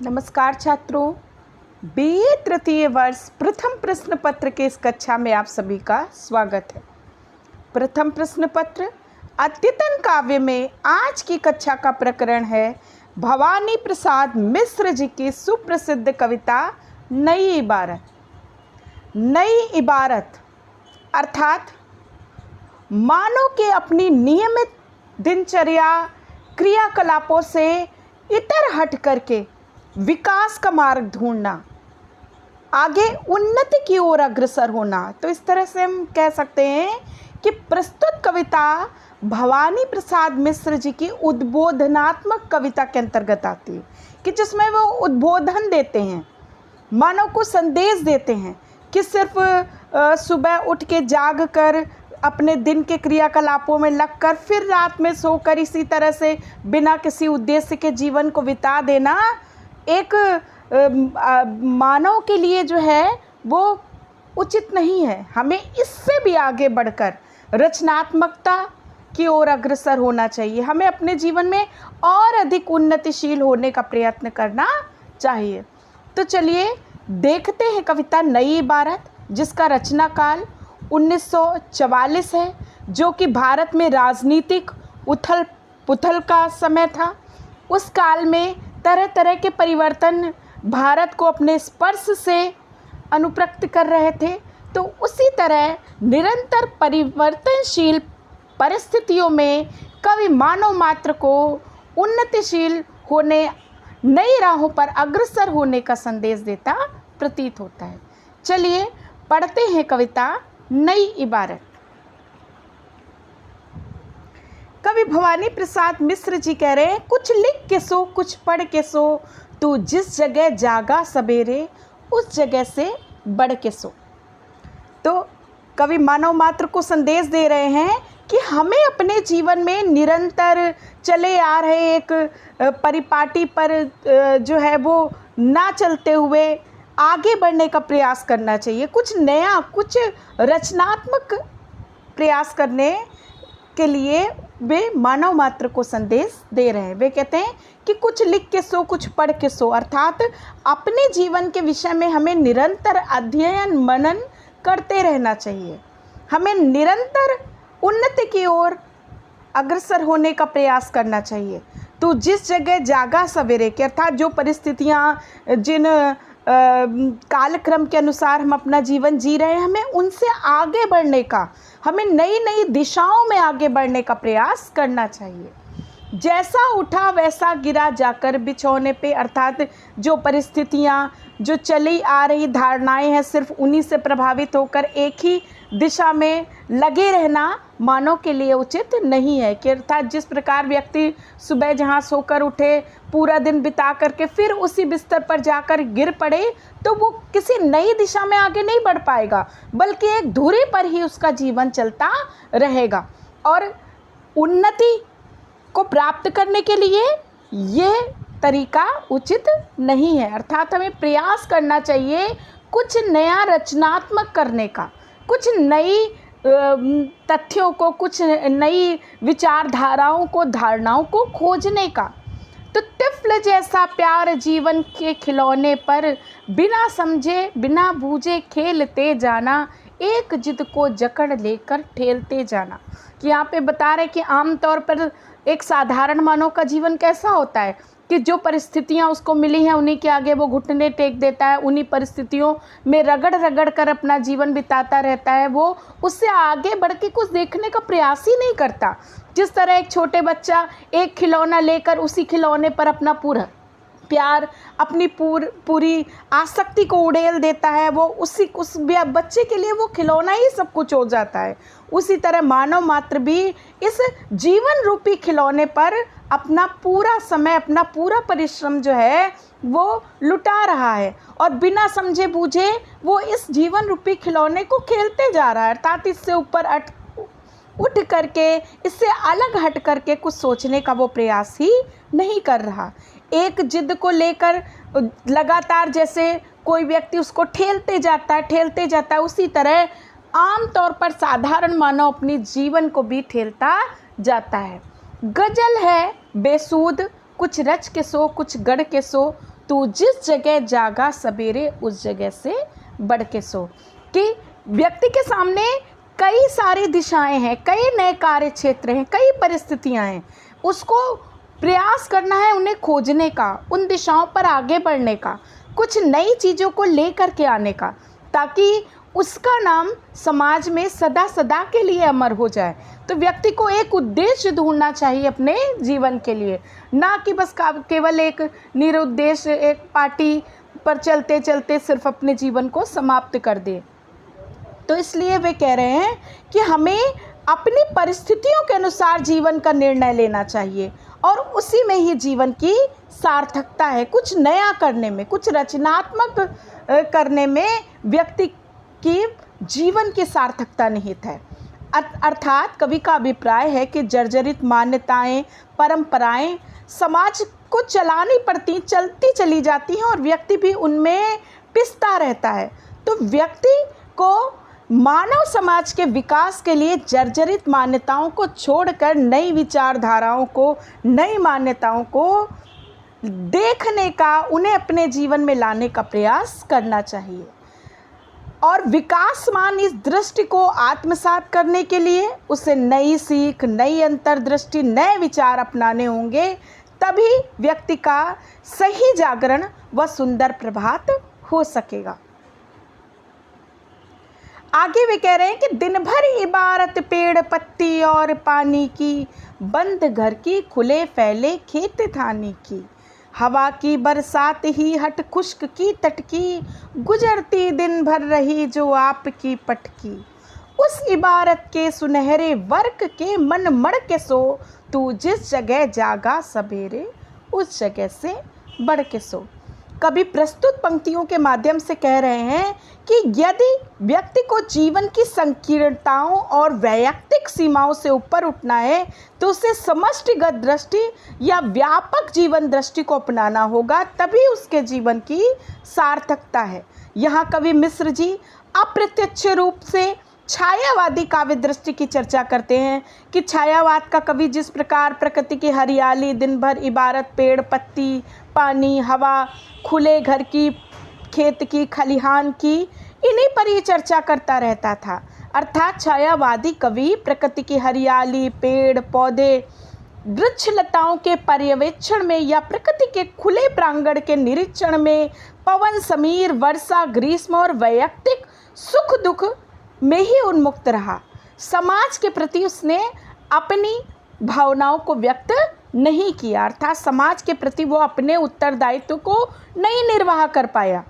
नमस्कार छात्रों, बीए तृतीय वर्ष प्रथम प्रश्न पत्र के इस कक्षा में आप सभी का स्वागत है। प्रथम प्रश्न पत्र अद्यतन काव्य में आज की कक्षा का प्रकरण है भवानी प्रसाद मिश्र जी की सुप्रसिद्ध कविता नई इबारत। नई इबारत अर्थात मानव के अपनी नियमित दिनचर्या क्रियाकलापों से इतर हट करके विकास का मार्ग ढूंढना, आगे उन्नति की ओर अग्रसर होना। तो इस तरह से हम कह सकते हैं कि प्रस्तुत कविता भवानी प्रसाद मिश्र जी की उद्बोधनात्मक कविता के अंतर्गत आती है, कि जिसमें वो उद्बोधन देते हैं, मानव को संदेश देते हैं कि सिर्फ सुबह उठ के जाग कर अपने दिन के क्रियाकलापों में लगकर फिर रात में सोकर इसी तरह से बिना किसी उद्देश्य के जीवन को बिता देना एक मानव के लिए जो है वो उचित नहीं है। हमें इससे भी आगे बढ़कर रचनात्मकता की ओर अग्रसर होना चाहिए। हमें अपने जीवन में और अधिक उन्नतिशील होने का प्रयत्न करना चाहिए। तो चलिए देखते हैं कविता नई इबारत, जिसका रचना काल 1944 है, जो कि भारत में राजनीतिक उथल पुथल का समय था। उस काल में तरह तरह के परिवर्तन भारत को अपने स्पर्श से अनुप्रक्त कर रहे थे। तो उसी तरह निरंतर परिवर्तनशील परिस्थितियों में कवि मानव मात्र को उन्नतिशील होने, नई राहों पर अग्रसर होने का संदेश देता प्रतीत होता है। चलिए पढ़ते हैं कविता नई इबारत। कवि भवानी प्रसाद मिश्र जी कह रहे हैं, कुछ लिख के सो कुछ पढ़ के सो, तू जिस जगह जागा सवेरे उस जगह से बढ़ के सो। तो कवि मानव मात्र को संदेश दे रहे हैं कि हमें अपने जीवन में निरंतर चले आ रहे एक परिपाटी पर जो है वो ना चलते हुए आगे बढ़ने का प्रयास करना चाहिए। कुछ नया, कुछ रचनात्मक प्रयास करने के लिए वे मानव मात्र को संदेश दे रहे हैं। वे कहते हैं कि कुछ लिख के सो कुछ पढ़ के सो, अर्थात अपने जीवन के विषय में हमें निरंतर अध्ययन मनन करते रहना चाहिए। हमें निरंतर उन्नति की ओर अग्रसर होने का प्रयास करना चाहिए। तो जिस जगह जागा सवेरे के अर्थात जो परिस्थितियाँ, जिन कालक्रम के अनुसार हम अपना जीवन जी रहे हैं, हमें उनसे आगे बढ़ने का, हमें नई नई दिशाओं में आगे बढ़ने का प्रयास करना चाहिए। जैसा उठा वैसा गिरा जाकर बिछौने पे, अर्थात जो परिस्थितियाँ, जो चली आ रही धारणाएं हैं, सिर्फ उन्हीं से प्रभावित होकर एक ही दिशा में लगे रहना मानव के लिए उचित नहीं है। कि अर्थात जिस प्रकार व्यक्ति सुबह जहाँ सोकर उठे, पूरा दिन बिता करके फिर उसी बिस्तर पर जाकर गिर पड़े, तो वो किसी नई दिशा में आगे नहीं बढ़ पाएगा, बल्कि एक धुरी पर ही उसका जीवन चलता रहेगा। और उन्नति को प्राप्त करने के लिए ये तरीका उचित नहीं है। अर्थात हमें प्रयास करना चाहिए कुछ नया रचनात्मक करने का, कुछ नई तथ्यों को, कुछ नई विचारधाराओं को, धारणाओं को खोजने का। तो तिफल जैसा प्यार जीवन के खिलौने पर, बिना समझे बिना बूझे खेलते जाना, एक जिद को जकड़ लेकर ठेलते जाना। कि यहाँ पे बता रहे कि आमतौर पर एक साधारण मानव का जीवन कैसा होता है कि जो परिस्थितियाँ उसको मिली हैं उन्हीं के आगे वो घुटने टेक देता है, उन्हीं परिस्थितियों में रगड़ रगड़ कर अपना जीवन बिताता रहता है। वो उससे आगे बढ़ के कुछ देखने का प्रयास ही नहीं करता। जिस तरह एक छोटे बच्चा एक खिलौना लेकर उसी खिलौने पर अपना पूरा प्यार, अपनी पूरी आसक्ति को उड़ेल देता है, वो उस बच्चे के लिए वो खिलौना ही सब कुछ हो जाता है। उसी तरह मानव मात्र भी इस जीवन रूपी खिलौने पर अपना पूरा समय, अपना पूरा परिश्रम जो है वो लुटा रहा है, और बिना समझे बूझे वो इस जीवन रूपी खिलौने को खेलते जा रहा है। अर्थात इससे ऊपर उठ करके, इससे अलग हट करके कुछ सोचने का वो प्रयास ही नहीं कर रहा। एक जिद को लेकर लगातार जैसे कोई व्यक्ति उसको ठेलते जाता है, उसी तरह आम तौर पर साधारण मानव अपनी जीवन को भी ठेलता जाता है। गजल है बेसूद, कुछ रच के सो कुछ गढ़ के सो, तू जिस जगह जागा सवेरे उस जगह से बढ़ के सो। कि व्यक्ति के सामने कई सारी दिशाएं हैं, कई नए कार्य क्षेत्र हैं, कई परिस्थितियां हैं, उसको प्रयास करना है उन्हें खोजने का, उन दिशाओं पर आगे बढ़ने का, कुछ नई चीज़ों को लेकर के आने का, ताकि उसका नाम समाज में सदा सदा के लिए अमर हो जाए। तो व्यक्ति को एक उद्देश्य ढूंढना चाहिए अपने जीवन के लिए, ना कि बस केवल एक निरुद्देश्य एक पार्टी पर चलते चलते सिर्फ अपने जीवन को समाप्त कर दे। तो इसलिए वे कह रहे हैं कि हमें अपनी परिस्थितियों के अनुसार जीवन का निर्णय लेना चाहिए और उसी में ही जीवन की सार्थकता है। कुछ नया करने में, कुछ रचनात्मक करने में व्यक्ति की जीवन की सार्थकता निहित है। अर्थात कवि का अभिप्राय है कि जर्जरित मान्यताएं, परंपराएं समाज को चलानी पड़ती, चलती चली जाती हैं और व्यक्ति भी उनमें पिसता रहता है। तो व्यक्ति को मानव समाज के विकास के लिए जर्जरित मान्यताओं को छोड़कर नई विचारधाराओं को, नई मान्यताओं को देखने का, उन्हें अपने जीवन में लाने का प्रयास करना चाहिए। और विकासमान इस दृष्टि को आत्मसात करने के लिए उसे नई सीख, नई अंतर्दृष्टि, नए विचार अपनाने होंगे, तभी व्यक्ति का सही जागरण व सुंदर प्रभात हो सकेगा। आगे वे कह रहे हैं कि दिन भर इबारत पेड़ पत्ती और पानी की, बंद घर की, खुले फैले खेत थानी की, हवा की बरसात ही हट खुश्क की तटकी, गुजरती दिन भर रही जो आपकी पटकी, उस इबारत के सुनहरे वर्क के मन मड़ के सो, तू जिस जगह जागा सवेरे उस जगह से बढ़ के सो। कवि प्रस्तुत पंक्तियों के माध्यम से कह रहे हैं कि यदि व्यक्ति को जीवन की संकीर्णताओं और वैयक्तिक सीमाओं से ऊपर उठना है तो उसे समष्टिगत दृष्टि या व्यापक जीवन दृष्टि को अपनाना होगा, तभी उसके जीवन की सार्थकता है। यहाँ कवि मिश्र जी अप्रत्यक्ष रूप से छायावादी काव्य दृष्टि की चर्चा करते हैं कि छायावाद का कवि जिस प्रकार प्रकृति की हरियाली, दिन भर इबारत पेड़ पत्ती, पानी, हवा, खुले घर की, खेत की, खलिहान की, इन्हीं पर ही चर्चा करता रहता था। अर्थात छायावादी कवि प्रकृति की हरियाली, पेड़ पौधे, वृक्ष लताओं के पर्यवेक्षण में या प्रकृति के खुले प्रांगण के निरीक्षण में, पवन, समीर, वर्षा, ग्रीष्म और वैयक्तिक सुख दुख में ही उन्मुक्त रहा। समाज के प्रति उसने अपनी भावनाओं को व्यक्त नहीं किया, अर्थात समाज के प्रति वो अपने उत्तरदायित्व को नहीं निर्वाह कर पाया।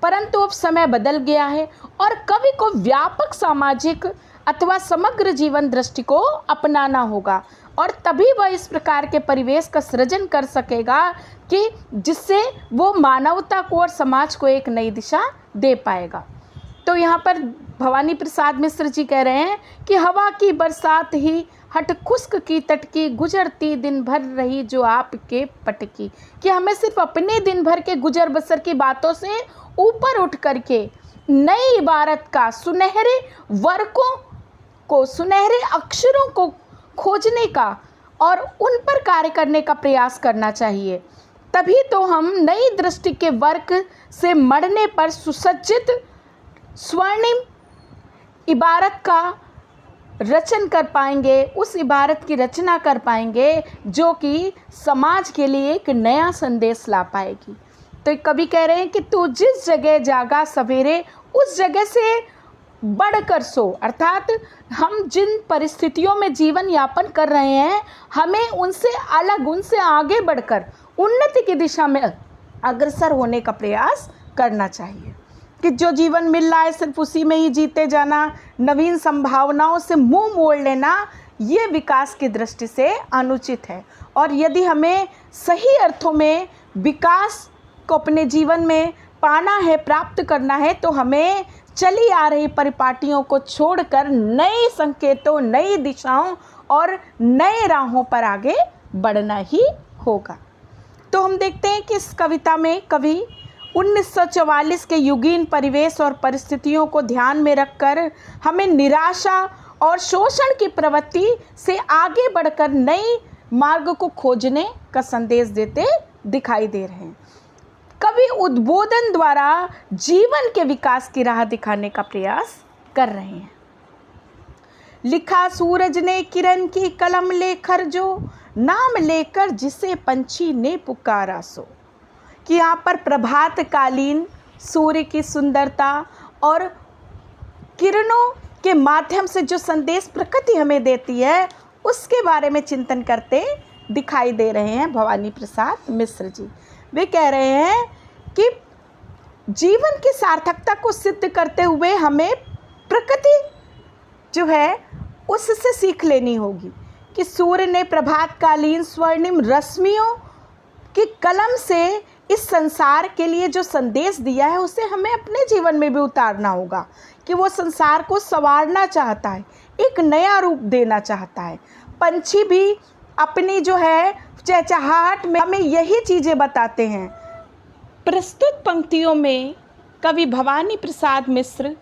परंतु अब समय बदल गया है और कवि को व्यापक सामाजिक अथवा समग्र जीवन दृष्टि को अपनाना होगा और तभी वह इस प्रकार के परिवेश का सृजन कर सकेगा कि जिससे वो मानवता को और समाज को एक नई दिशा दे पाएगा। तो यहाँ पर भवानी प्रसाद मिश्र जी कह रहे हैं कि हवा की बरसात ही हट खुश्क की तटकी, गुजरती दिन भर रही जो आपके पटकी, कि हमें सिर्फ अपने दिन भर के गुजर बसर की बातों से ऊपर उठ करके नई इबारत का, सुनहरे वर्कों को, सुनहरे अक्षरों को खोजने का और उन पर कार्य करने का प्रयास करना चाहिए। तभी तो हम नई दृष्टि के वर्क से मढ़ने पर सुसज्जित स्वर्णिम इबारत का रचन कर पाएंगे, उस इबारत की रचना कर पाएंगे जो कि समाज के लिए एक नया संदेश ला पाएगी। तो कवि कह रहे हैं कि तू जिस जगह जागा सवेरे उस जगह से बढ़कर सो, अर्थात हम जिन परिस्थितियों में जीवन यापन कर रहे हैं हमें उनसे अलग, उनसे आगे बढ़कर उन्नति की दिशा में अग्रसर होने का प्रयास करना चाहिए। कि जो जीवन मिल रहा है सिर्फ उसी में ही जीते जाना, नवीन संभावनाओं से मुंह मोड़ लेना, ये विकास की दृष्टि से अनुचित है। और यदि हमें सही अर्थों में विकास को अपने जीवन में पाना है, प्राप्त करना है, तो हमें चली आ रही परिपाटियों को छोड़कर नए संकेतों, नई दिशाओं और नए राहों पर आगे बढ़ना ही होगा। तो हम देखते हैं कि इस कविता में कवि 1944 के युगीन परिवेश और परिस्थितियों को ध्यान में रखकर हमें निराशा और शोषण की प्रवृत्ति से आगे बढ़कर नई मार्ग को खोजने का संदेश देते दिखाई दे रहे हैं। कवि उद्बोधन द्वारा जीवन के विकास की राह दिखाने का प्रयास कर रहे हैं। लिखा सूरज ने किरण की कलम लेकर जो, नाम लेकर जिसे पंछी ने पुकारा सो। कि यहाँ पर प्रभात कालीन सूर्य की सुंदरता और किरणों के माध्यम से जो संदेश प्रकृति हमें देती है उसके बारे में चिंतन करते दिखाई दे रहे हैं भवानी प्रसाद मिश्र जी। वे कह रहे हैं कि जीवन की सार्थकता को सिद्ध करते हुए हमें प्रकृति जो है उससे सीख लेनी होगी कि सूर्य ने प्रभातकालीन स्वर्णिम रश्मियों की कलम से इस संसार के लिए जो संदेश दिया है उसे हमें अपने जीवन में भी उतारना होगा कि वो संसार को संवारना चाहता है, एक नया रूप देना चाहता है। पंछी भी अपनी जो है चहचहाहट में हमें यही चीज़ें बताते हैं। प्रस्तुत पंक्तियों में कवि भवानी प्रसाद मिश्र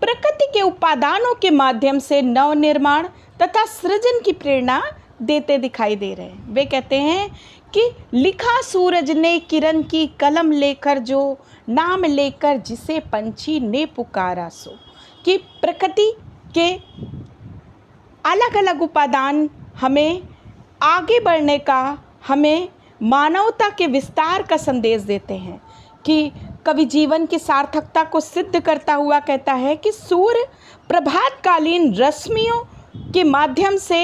प्रकृति के उपादानों के माध्यम से नवनिर्माण तथा सृजन की प्रेरणा देते दिखाई दे रहे हैं। वे कहते हैं कि लिखा सूरज ने किरण की कलम लेकर जो, नाम लेकर जिसे पंछी ने पुकारा सो। कि प्रकृति के अलग अलग उपादान हमें आगे बढ़ने का, हमें मानवता के विस्तार का संदेश देते हैं। कि कवि जीवन की सार्थकता को सिद्ध करता हुआ कहता है कि सूर्य प्रभातकालीन रश्मियों के माध्यम से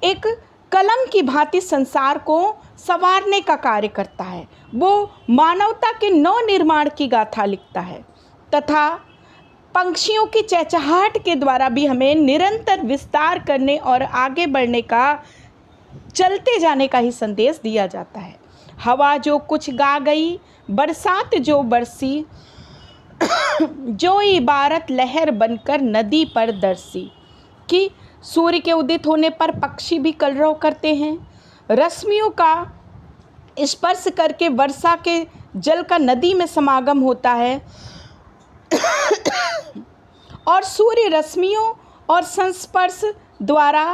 एक कलम की भांति संसार को संवारने का कार्य करता है। वो मानवता के नव निर्माण की गाथा लिखता है तथा पंछियों की चहचहाहट के द्वारा भी हमें निरंतर विस्तार करने और आगे बढ़ने का, चलते जाने का ही संदेश दिया जाता है। हवा जो कुछ गा गई, बरसात जो बरसी, जो इबारत लहर बनकर नदी पर दरसी। कि सूर्य के उदित होने पर पक्षी भी कलरव करते हैं, रश्मियों का स्पर्श करके वर्षा के जल का नदी में समागम होता है और सूर्य रश्मियों और संस्पर्श द्वारा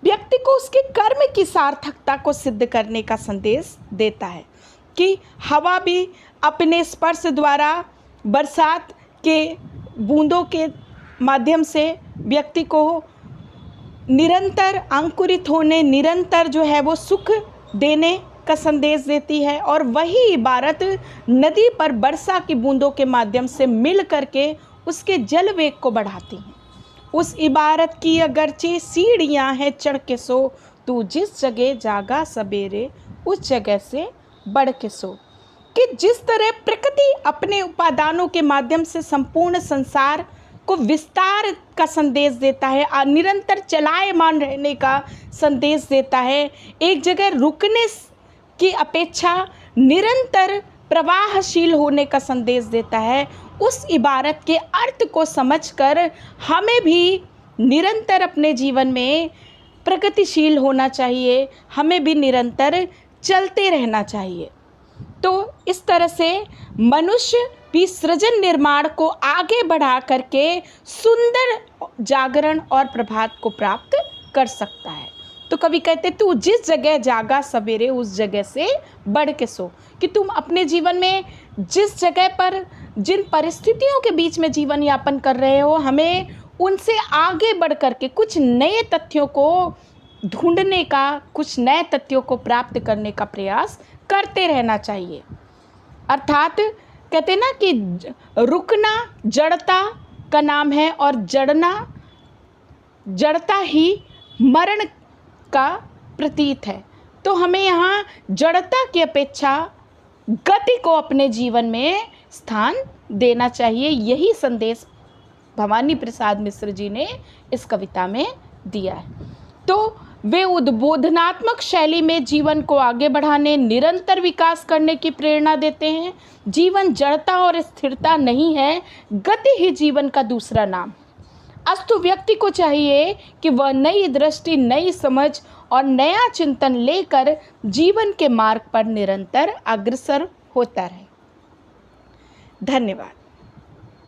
व्यक्ति को उसके कर्म की सार्थकता को सिद्ध करने का संदेश देता है। कि हवा भी अपने स्पर्श द्वारा बरसात के बूंदों के माध्यम से व्यक्ति को निरंतर अंकुरित होने, निरंतर जो है वो सुख देने का संदेश देती है। और वही इबारत नदी पर वर्षा की बूंदों के माध्यम से मिल करके उसके जल वेग को बढ़ाती हैं। उस इबारत की अगरचे सीढ़ियाँ हैं चढ़ के सो, तू जिस जगह जागा सवेरे उस जगह से बढ़ के सो। कि जिस तरह प्रकृति अपने उपादानों के माध्यम से संपूर्ण संसार को विस्तार का संदेश देता है, निरंतर चलायमान रहने का संदेश देता है, एक जगह रुकने की अपेक्षा निरंतर प्रवाहशील होने का संदेश देता है, उस इबारत के अर्थ को समझकर हमें भी निरंतर अपने जीवन में प्रगतिशील होना चाहिए, हमें भी निरंतर चलते रहना चाहिए। तो इस तरह से मनुष्य भी सृजन निर्माण को आगे बढ़ा करके सुंदर जागरण और प्रभात को प्राप्त कर सकता है। तो कवि कहते तू जिस जगह जागा सवेरे उस जगह से बढ़ के सो। कि तुम अपने जीवन में जिस जगह पर, जिन परिस्थितियों के बीच में जीवन यापन कर रहे हो, हमें उनसे आगे बढ़ करके कुछ नए तथ्यों को ढूंढने का, कुछ नए तथ्यों को प्राप्त करने का प्रयास करते रहना चाहिए। अर्थात कहते ना कि रुकना जड़ता का नाम है और जड़ता ही मरण का प्रतीत है। तो हमें यहाँ जड़ता की अपेक्षा गति को अपने जीवन में स्थान देना चाहिए। यही संदेश भवानी प्रसाद मिश्र जी ने इस कविता में दिया है। तो वे उद्बोधनात्मक शैली में जीवन को आगे बढ़ाने, निरंतर विकास करने की प्रेरणा देते हैं। जीवन जड़ता और स्थिरता नहीं है, गति ही जीवन का दूसरा नाम। अस्तु व्यक्ति को चाहिए कि वह नई दृष्टि, नई समझ और नया चिंतन लेकर जीवन के मार्ग पर निरंतर अग्रसर होता रहे। धन्यवाद।